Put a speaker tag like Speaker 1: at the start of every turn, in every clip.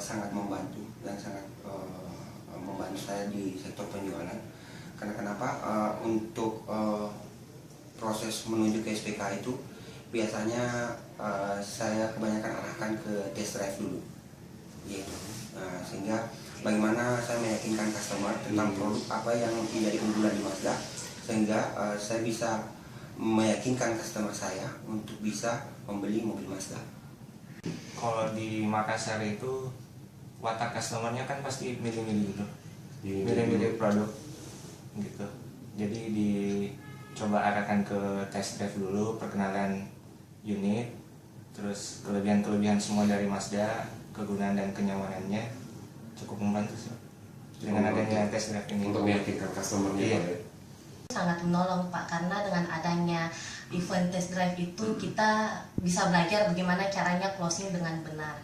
Speaker 1: sangat membantu dan sangat membantu saya di sektor penjualan. Karena kenapa? Untuk proses menuju ke SPK itu biasanya saya kebanyakan arahkan ke test drive dulu, gitu. Sehingga bagaimana saya meyakinkan customer tentang produk apa yang menjadi unggulan di Mazda, sehingga saya bisa meyakinkan customer saya untuk bisa membeli mobil Mazda.
Speaker 2: Kalau di Makassar itu watak customernya kan pasti milih-milih gitu, milih-milih produk gitu. Jadi dicoba arahkan ke test drive dulu, perkenalan unit, terus kelebihan-kelebihan semua dari Mazda, kegunaan dan kenyamanannya cukup membantu sih dengan adanya test drive ini
Speaker 3: untuk meyakinkan customernya.
Speaker 2: Iya.
Speaker 4: Sangat menolong Pak, karena dengan adanya event test drive itu kita bisa belajar bagaimana caranya closing dengan benar.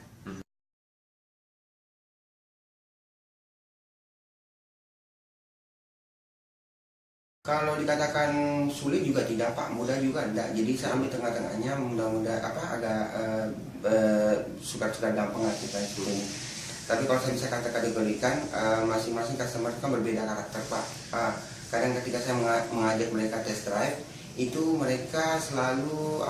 Speaker 1: Kalau dikatakan sulit juga tidak Pak, mudah juga tidak. Jadi saya ambil tengah-tengahnya, mudah-mudahan agak suka-suka gampang lah kita ini. Tapi kalau saya bisa kategorikan, masing-masing customer kan berbeda karakter Pak. Kadang ketika saya mengajak mereka test drive, itu mereka selalu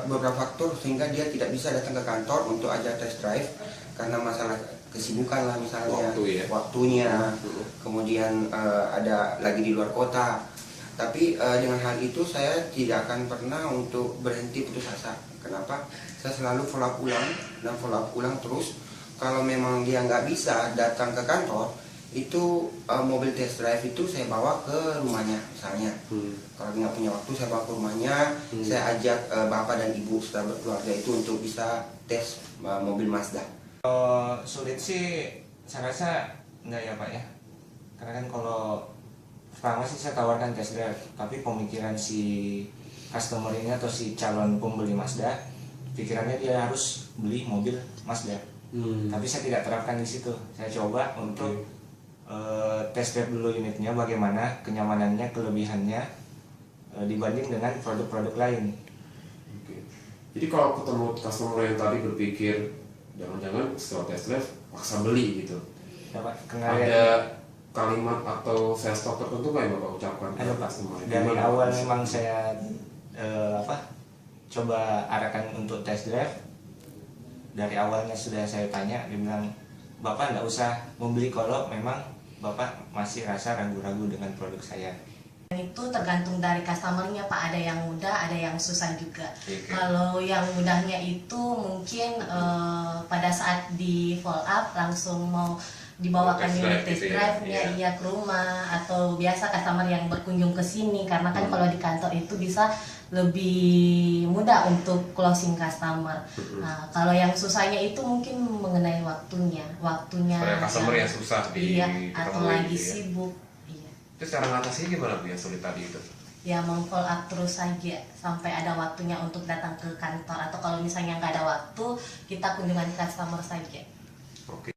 Speaker 1: beberapa faktor sehingga dia tidak bisa datang ke kantor untuk ajak test drive karena masalah kesibukan lah, misalnya waktunya, kemudian ada lagi di luar kota. Tapi dengan hal itu saya tidak akan pernah untuk berhenti putus asa. Kenapa? Saya selalu follow up ulang dan follow up ulang terus. Kalau memang dia nggak bisa datang ke kantor, itu mobil test drive itu saya bawa ke rumahnya misalnya. Kalau nggak punya waktu saya bawa ke rumahnya, saya ajak bapak dan ibu serta berkeluarga itu untuk bisa tes mobil Mazda.
Speaker 2: Sulit sih saya rasa enggak ya Pak ya, karena kan kalau pertama sih saya tawarkan test drive, tapi pemikiran si customer ini atau si calon pembeli Mazda, pikirannya dia harus beli mobil Mazda. Tapi saya tidak terapkan di situ. Saya coba untuk test drive dulu unitnya, bagaimana kenyamanannya, kelebihannya dibanding dengan produk-produk lain.
Speaker 3: Jadi kalau ketemu customer yang tadi berpikir jangan-jangan setelah test drive paksa beli gitu, ada kalimat atau sales talk tertentu nggak yang Bapak ucapkan ke customer?
Speaker 2: Dari awal memang saya coba arahkan untuk test drive. Dari awalnya sudah saya tanya, dia bilang Bapak nggak usah membeli kalau memang Bapak masih rasa ragu-ragu dengan produk saya.
Speaker 4: Itu tergantung dari customernya Pak, ada yang mudah, ada yang susah juga. Kalau yang mudahnya itu mungkin pada saat di follow up langsung mau dibawakan unit test drive-nya ke rumah, atau biasa customer yang berkunjung ke sini, karena kan kalau di kantor itu bisa lebih mudah untuk closing customer. Nah, kalau yang susahnya itu mungkin mengenai waktunya
Speaker 3: customer yang susah
Speaker 4: atau lagi sibuk.
Speaker 3: Terus cara mengatasinya gimana Bu yang sulit tadi itu?
Speaker 4: Ya meng-follow up terus saja sampai ada waktunya untuk datang ke kantor, atau kalau misalnya nggak ada waktu, kita kunjungan customer saja.
Speaker 3: Oke.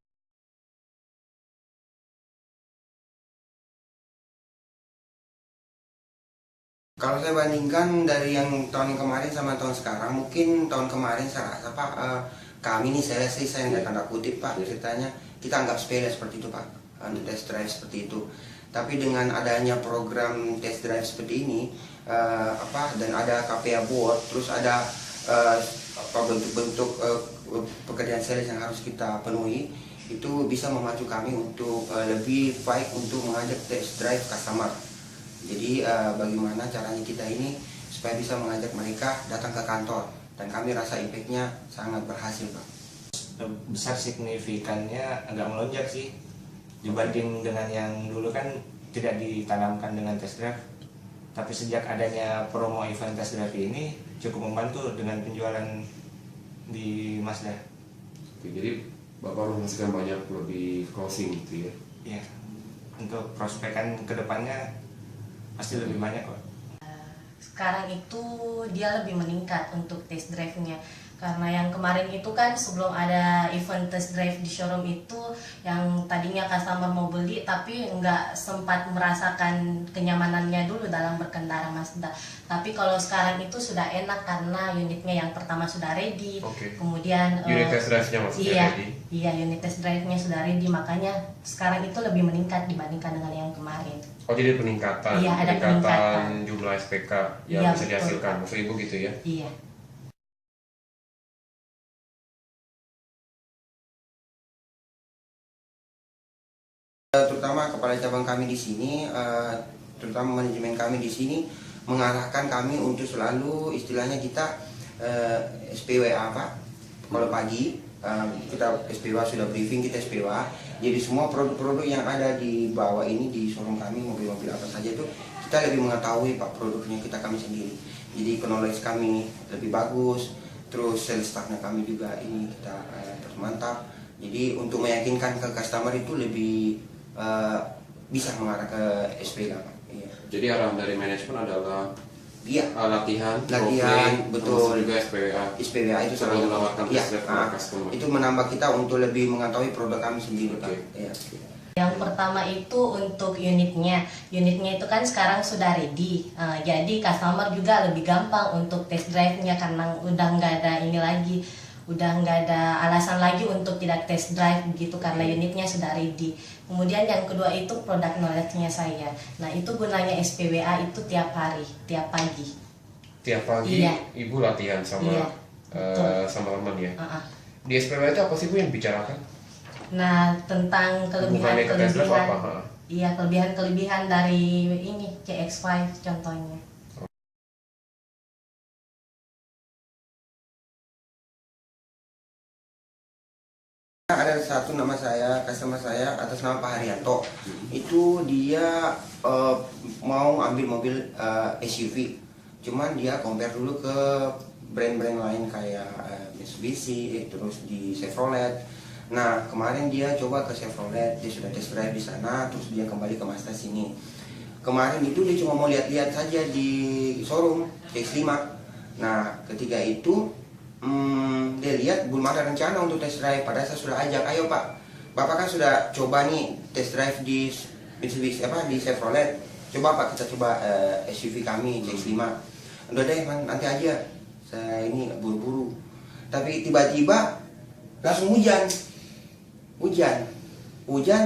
Speaker 1: Kalau saya bandingkan dari yang tahun kemarin sama tahun sekarang, mungkin tahun kemarin saya rasa Pak, kami nih saya nggak tanda kutip Pak ceritanya, kita anggap sepele seperti itu Pak, untuk test drive seperti itu. Tapi dengan adanya program test drive seperti ini, dan ada KPA board, terus ada bentuk-bentuk pekerjaan sales yang harus kita penuhi, itu bisa memacu kami untuk lebih baik untuk mengajak test drive customer. Jadi bagaimana caranya kita ini supaya bisa mengajak mereka datang ke kantor, dan kami rasa impactnya sangat berhasil Pak.
Speaker 2: Besar signifikannya agak melonjak sih dibanding dengan yang dulu, kan tidak ditanamkan dengan test drive. Tapi sejak adanya promo event test drive ini cukup membantu dengan penjualan di Mazda.
Speaker 3: Jadi Bapak menghasilkan banyak lebih closing gitu ya?
Speaker 2: Iya, untuk prospekan kedepannya pasti lebih banyak kok.
Speaker 4: Sekarang itu dia lebih meningkat untuk test drive-nya, Karena yang kemarin itu kan sebelum ada event test drive di showroom itu, yang tadinya customer mau beli tapi nggak sempat merasakan kenyamanannya dulu dalam berkendara Mazda. Tapi kalau sekarang itu sudah enak karena unitnya yang pertama sudah ready. Kemudian
Speaker 3: unit test drive-nya maksudnya ready?
Speaker 4: Iya, unit test drive-nya sudah ready, makanya sekarang itu lebih meningkat dibandingkan dengan yang kemarin.
Speaker 3: Oh, jadi peningkatan?
Speaker 4: Iya, ada peningkatan
Speaker 3: jumlah SPK yang
Speaker 4: iya,
Speaker 3: bisa dihasilkan, maksud Ibu gitu ya?
Speaker 4: Iya.
Speaker 1: Terutama kepala cabang kami di sini, terutama manajemen kami di sini mengarahkan kami untuk selalu istilahnya kita SPWA Pak. Kalau pagi kita SPWA sudah briefing, kita SPWA. Jadi semua produk-produk yang ada di bawah ini di showroom kami, mobil-mobil apa saja itu kita lebih mengetahui Pak produknya kami sendiri. Jadi knowledge kami lebih bagus, terus sales staffnya kami juga ini kita mantap. Jadi untuk meyakinkan ke customer itu lebih bisa mengarah ke SPK. Iya.
Speaker 3: Jadi arahan dari manajemen adalah
Speaker 1: iya,
Speaker 3: latihan,
Speaker 1: betul,
Speaker 3: juga SPWA.
Speaker 1: SPWA itu
Speaker 3: selalu menawarkan
Speaker 1: iya,
Speaker 3: test drive ke customer.
Speaker 1: itu menambah kita untuk lebih mengetahui produk kami sendiri. Iya.
Speaker 4: Yang pertama itu untuk unitnya itu kan sekarang sudah ready, jadi customer juga lebih gampang untuk test drive-nya karena udah nggak ada ini lagi, udah nggak ada alasan lagi untuk tidak test drive begitu karena unitnya sudah ready. Kemudian yang kedua itu produk knowledge-nya saya. Nah itu gunanya SPWA itu tiap hari, tiap pagi.
Speaker 3: Tiap pagi
Speaker 4: iya.
Speaker 3: Ibu latihan sama
Speaker 4: iya,
Speaker 3: sama teman ya. Di SPWA itu apa sih Bu yang dibicarakan?
Speaker 4: Nah tentang kelebihan-kelebihan, iya kelebihan-kelebihan dari ini CX-5 contohnya.
Speaker 1: Ada satu nama saya, customer saya atas nama Pak Haryanto. Itu dia mau ambil mobil SUV. Cuman dia compare dulu ke brand-brand lain kayak Mitsubishi, terus di Chevrolet. Nah, kemarin dia coba ke Chevrolet, dia sudah test drive di sana, terus dia kembali ke Mazda sini. Kemarin itu dia cuma mau lihat-lihat saja di showroom X5. Nah, ketika itu dia lihat belum ada rencana untuk test drive. Padahal saya sudah ajak, ayo Pak, Bapak kan sudah coba nih test drive di Mitsubishi di Chevrolet. Coba Pak kita coba SUV kami CX-5. Udah deh nanti aja, saya ini buru-buru. Tapi tiba-tiba langsung hujan.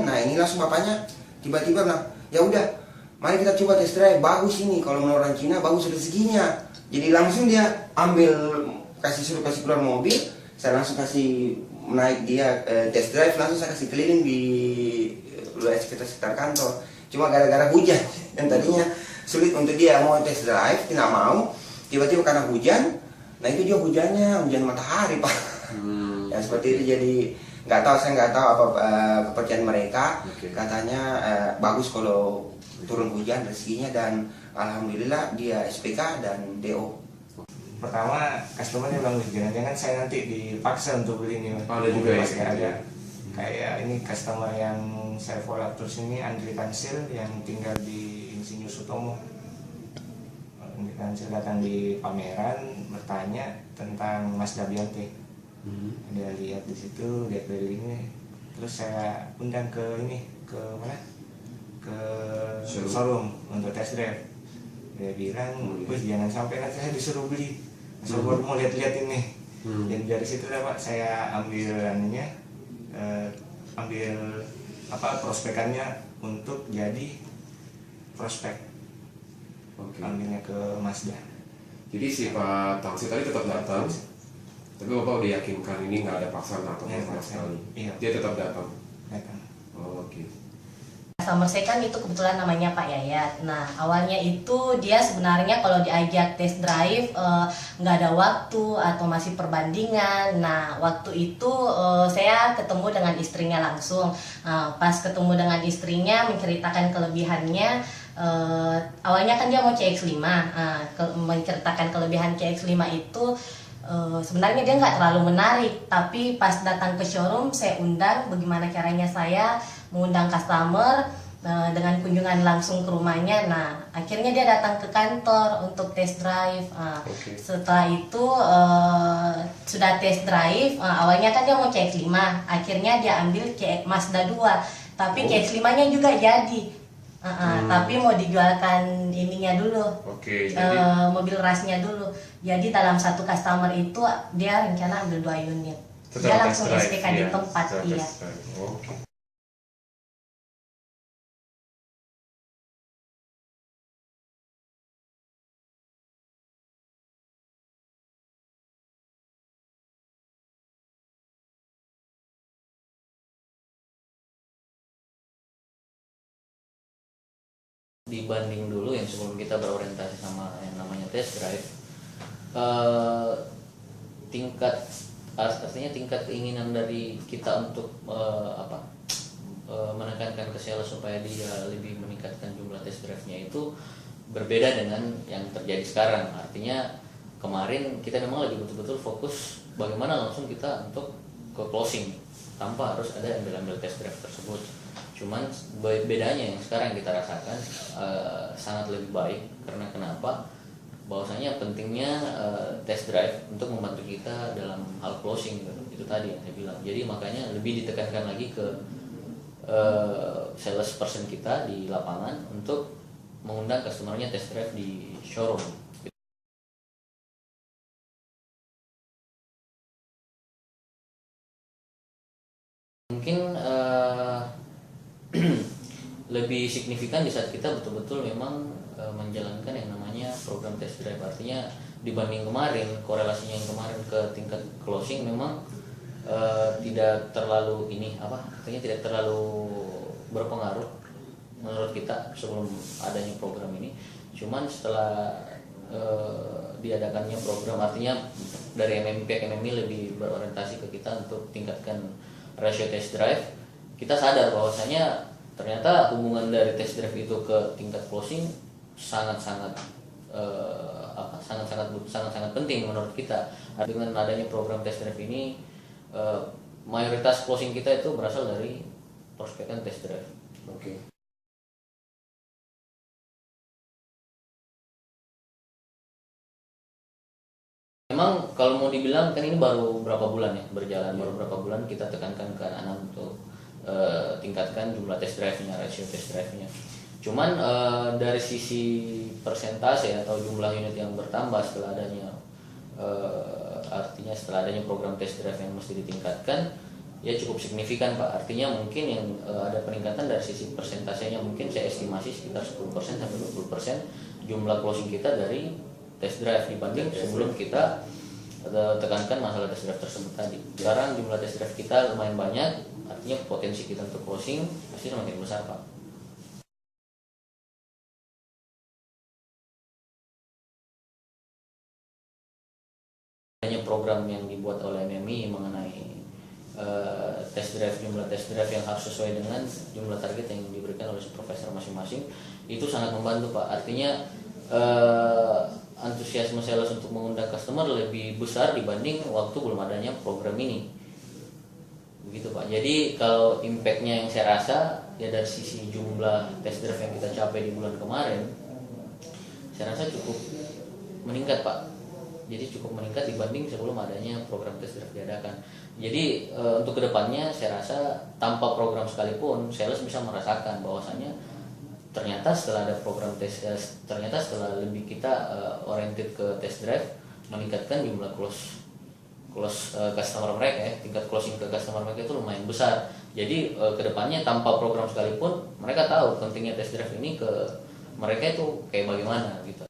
Speaker 1: Nah ini langsung bapaknya tiba-tiba bilang, ya udah, mari kita coba test drive. Bagus ini, kalau menurut orang Cina bagus rezekinya. Jadi langsung dia suruh kasih keluar mobil, saya langsung kasih naik dia test drive, langsung saya kasih keliling di luar sekitar kantor. Cuma gara-gara hujan, yang tadinya sulit untuk dia mau test drive, tidak mau, tiba-tiba karena hujan, nah itu juga hujan matahari Pak. Ya seperti itu, jadi saya nggak tahu apa kepercayaan mereka. Katanya bagus kalau turun hujan rezekinya, dan alhamdulillah dia SPK dan DO.
Speaker 2: Pertama customernya bilang jangan-jangan saya nanti dipaksa untuk beli ini.
Speaker 3: Ada juga ya,
Speaker 2: masih ada. Kayak ini customer yang saya follow terus ini Andri Tansil yang tinggal di Insinyur Sutomo. Andri Tansil datang di pameran bertanya tentang Mazda Bionte. Dia lihat di situ, lihat kelilingnya. Terus saya undang ke mana? Ke showroom untuk test drive. Dia bilang, jangan sampai nanti saya disuruh beli, saya mau lihat-lihat ini. Dan dari situ Pak saya ambil prospekannya untuk jadi prospek. Ambilnya ke Mazda.
Speaker 3: Jadi si Pak Tangsi tadi tetap datang, tapi Bapak udah yakinkan ini nggak ada paksaan atau sama sekali.
Speaker 2: Iya.
Speaker 3: Dia tetap datang.
Speaker 1: Oke.
Speaker 4: Customer saya kan itu kebetulan namanya Pak Yayat. Nah awalnya itu dia sebenarnya kalau diajak test drive nggak ada waktu atau masih perbandingan. Nah waktu itu saya ketemu dengan istrinya langsung. Pas ketemu dengan istrinya menceritakan kelebihannya. Awalnya kan dia mau CX-5, menceritakan kelebihan CX-5 itu sebenarnya dia nggak terlalu menarik. Tapi pas datang ke showroom saya undang bagaimana caranya saya mengundang customer dengan kunjungan langsung ke rumahnya. Nah, akhirnya dia datang ke kantor untuk test drive. Setelah itu sudah test drive, awalnya kan dia mau CX-5, akhirnya dia ambil Mazda 2, tapi CX-5-nya juga jadi. Tapi mau dijualkan ininya dulu, mobil rasnya dulu. Jadi dalam satu customer itu dia rencana ambil 2 unit. Dia langsung SPK di tempat, iya.
Speaker 5: Dibanding dulu yang sebelum kita berorientasi sama yang namanya test drive, artinya tingkat keinginan dari kita untuk menekankan ke sales supaya dia lebih meningkatkan jumlah test drive-nya itu berbeda dengan yang terjadi sekarang. Artinya kemarin kita memang lagi betul-betul fokus bagaimana langsung kita untuk ke closing tanpa harus ada yang ambil test drive tersebut. Cuman bedanya yang sekarang kita rasakan sangat lebih baik. Karena kenapa? Bahwasanya pentingnya test drive untuk membantu kita dalam hal closing gitu. Itu tadi yang saya bilang. Jadi makanya lebih ditekankan lagi ke sales person kita di lapangan untuk mengundang customernya test drive di showroom. Mungkin lebih signifikan di saat kita betul-betul memang menjalankan yang namanya program test drive. Artinya dibanding kemarin, korelasinya yang kemarin ke tingkat closing memang tidak terlalu artinya tidak terlalu berpengaruh menurut kita sebelum adanya program ini. Cuman setelah diadakannya program, artinya dari pihak MMI lebih berorientasi ke kita untuk tingkatkan ratio test drive, kita sadar bahwasanya ternyata hubungan dari test drive itu ke tingkat closing sangat-sangat penting menurut kita. Dengan adanya program test drive ini, mayoritas closing kita itu berasal dari prospekan test drive. Memang kalau mau dibilang kan ini baru berapa bulan ya berjalan, baru berapa bulan kita tekankan ke anak-anak untuk tingkatkan jumlah test drive-nya, ratio test drive-nya. Cuman dari sisi persentase atau jumlah unit yang bertambah setelah adanya artinya setelah adanya program test drive yang mesti ditingkatkan, ya cukup signifikan Pak. Artinya mungkin yang ada peningkatan dari sisi persentasenya, mungkin saya estimasi sekitar 10% sampai 20% jumlah closing kita dari test drive dibanding sebelum kita tekankan masalah test drive tersebut tadi. Sekarang jumlah test drive kita lumayan banyak, artinya potensi kita untuk closing pasti semakin besar Pak. Hanya program yang dibuat oleh MMI mengenai test drive, jumlah test drive yang harus sesuai dengan jumlah target yang diberikan oleh supervisor masing-masing, itu sangat membantu Pak. Artinya antusiasme sales untuk mengundang customer lebih besar dibanding waktu belum adanya program ini. Begitu Pak. Jadi kalau impact-nya yang saya rasa ya dari sisi jumlah test drive yang kita capai di bulan kemarin, saya rasa cukup meningkat Pak. Jadi cukup meningkat dibanding sebelum adanya program test drive diadakan. Jadi untuk kedepannya saya rasa tanpa program sekalipun sales bisa merasakan bahwasanya ternyata setelah ada program ternyata setelah lebih kita oriented ke test drive, meningkatkan jumlah close customer mereka ya, tingkat closing ke customer mereka itu lumayan besar. Jadi kedepannya tanpa program sekalipun mereka tahu pentingnya test drive ini ke mereka itu kayak bagaimana gitu.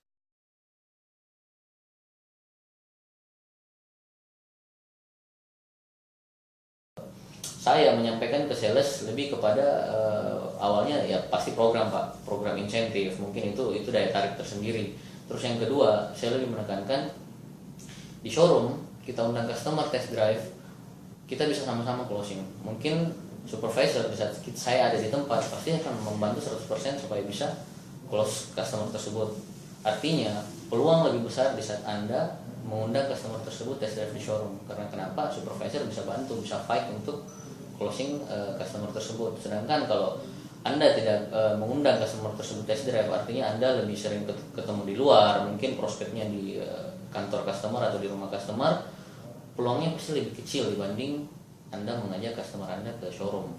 Speaker 5: Saya menyampaikan ke sales lebih kepada awalnya ya pasti program Pak, program insentif, mungkin itu daya tarik tersendiri. Terus yang kedua, saya lebih menekankan di showroom kita undang customer test drive, kita bisa sama-sama closing. Mungkin supervisor di saat saya ada di tempat pasti akan membantu 100% supaya bisa close customer tersebut. Artinya peluang lebih besar di saat Anda mengundang customer tersebut test drive di showroom. Karena kenapa? Supervisor bisa bantu, bisa fight untuk closing customer tersebut. Sedangkan kalau Anda tidak mengundang customer tersebut test drive, artinya Anda lebih sering ketemu di luar, mungkin prospeknya di kantor customer atau di rumah customer, peluangnya pasti lebih kecil dibanding Anda mengajak customer Anda ke showroom.